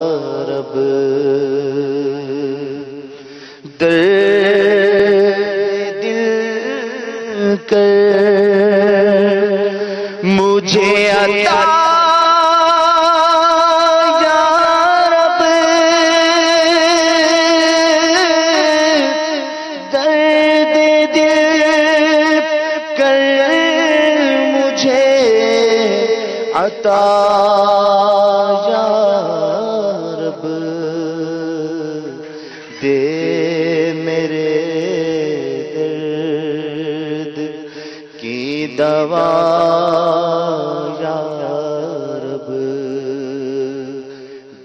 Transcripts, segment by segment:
رب درد دل کر مجھے عطا یا رب، درد دل کر مجھے عطا یا رب، دے میرے درد کی دوا یا رب،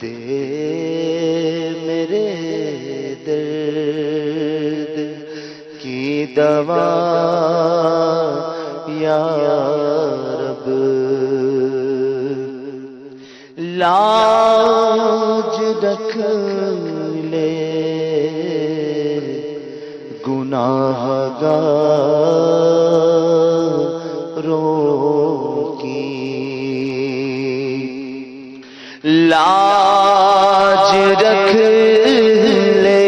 دے میرے درد کی دوا یا رب، لاج رکھ لے گناہگاروں کی، لاج رکھ لے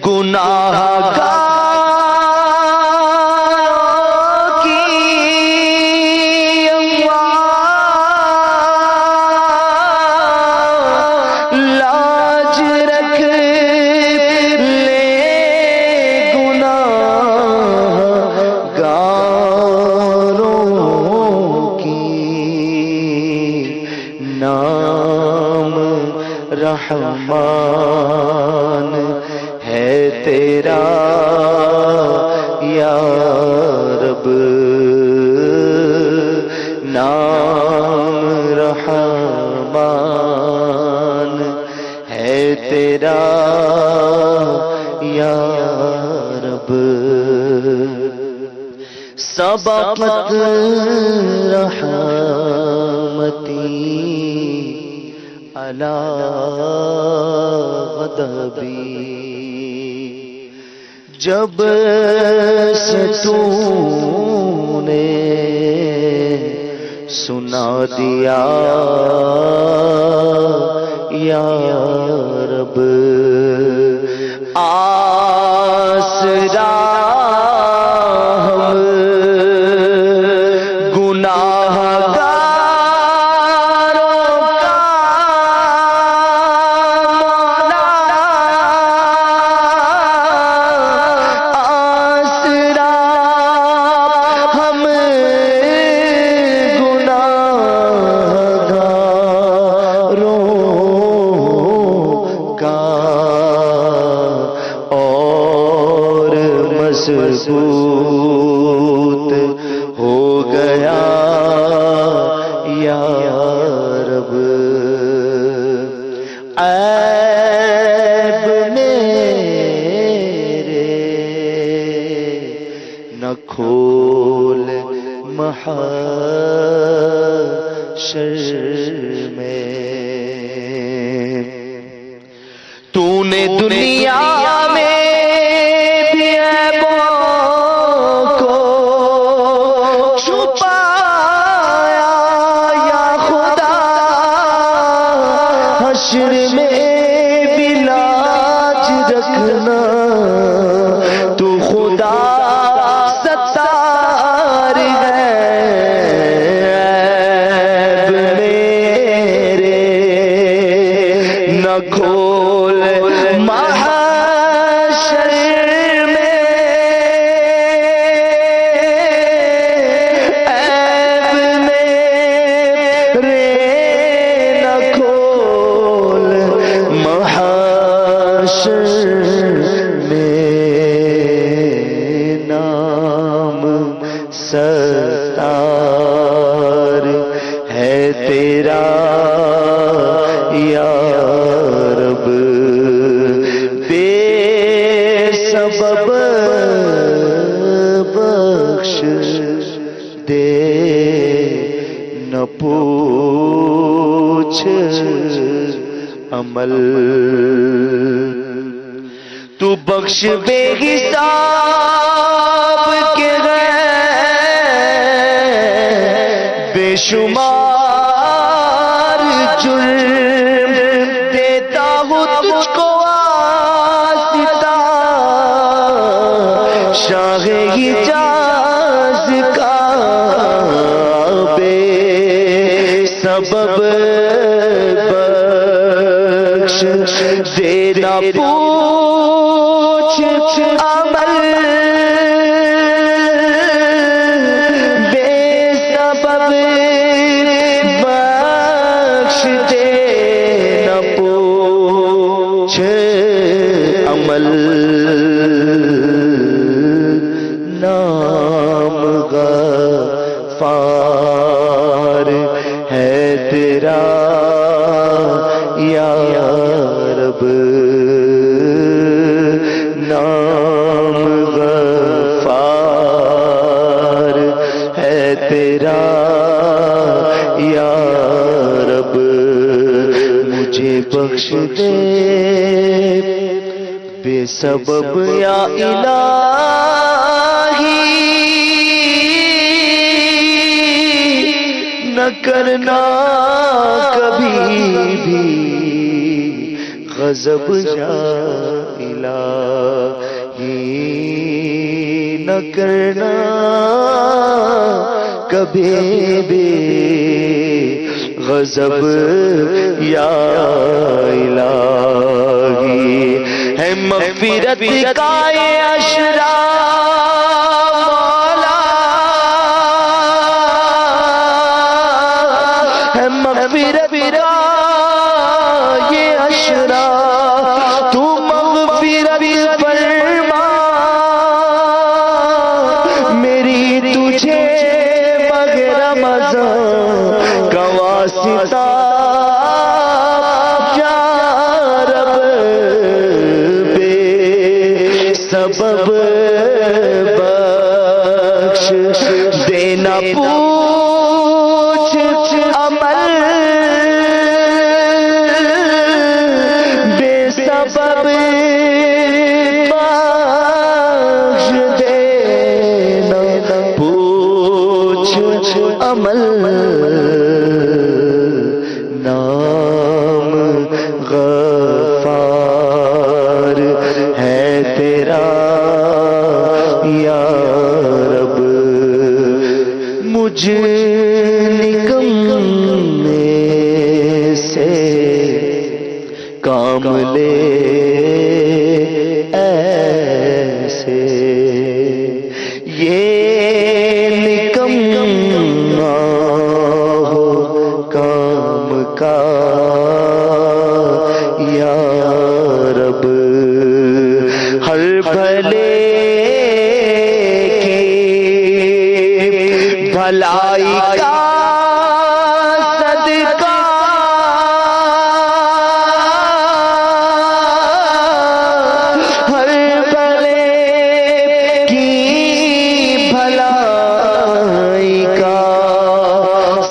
گناہگاروں رحمان ہے تیرا یا رب، نام رحمان ہے تیرا یا رب، سبقت رحمتی علی غضبی، جب سے تو نے سنا دیا یا رب، آسرا ہم مضبوط ہو گیا یا رب، عیب میرے نہ کھول محشر میں، تو نے دنیا میں حشر میں بھی لاج رکھنا، تو خدا ستار ہے، عیب میرے نہ کھول محشر میں، عیب میرے نہ کھول محشر میں، نام ستار ہے تیرا یا رب، بے سبب بخش دے نہ پوچھ عمل، تو بخش بے حساب کے غیر بے شمار جرم دیتا ہوں تجھ کو واسطہ شاہ حجاز کا بے سبب بخش دینا پوچھ عمل بے سبب بخش دینا پوچھ عمل نام غفار ہے تیرا یا رب نام غفار ہے تیرا یا رب مجھے بخش دے بے سبب یا الہی نہ کرنا کبھی بھی غضب یا الہی نہ کرنا کبھی بھی غضب یا الہی ہے مغفرت کا یہ اشرا مولا ہے مغفرت کا یہ اشرا تو مغفرت فرما میری تجھے مگر رمضان کا واسطہ سبب بخش دینا پوچھ عمل بے سبب بخش دینا پوچھ عمل نام غفار ہے تیرا یا رب مجھ نکمے سے کام لے ایسے یہ نکما ہو کام کا یا رب ہر بھلے کی بھلائی کا صدقہ ہر بھلے کی بھلائی کا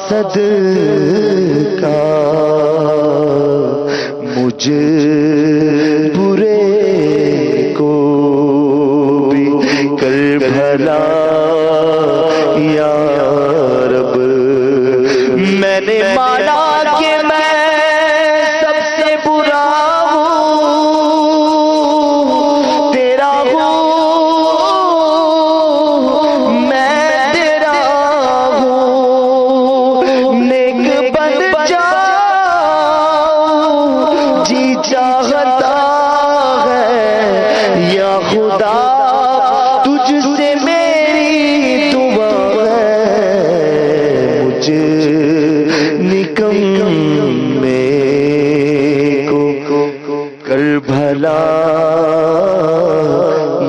صدقہ مجھ برے کو بھی کر بھلا یا رب میں نے مانا کہ میں سب سے برا ہوں تیرا ہوں میں تیرا ہوں نیک بن جاؤں جی چاہتا ہے یا خدا تجھ سے میری دعا ہے مجھ نکمے کو کر بھلا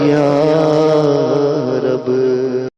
یا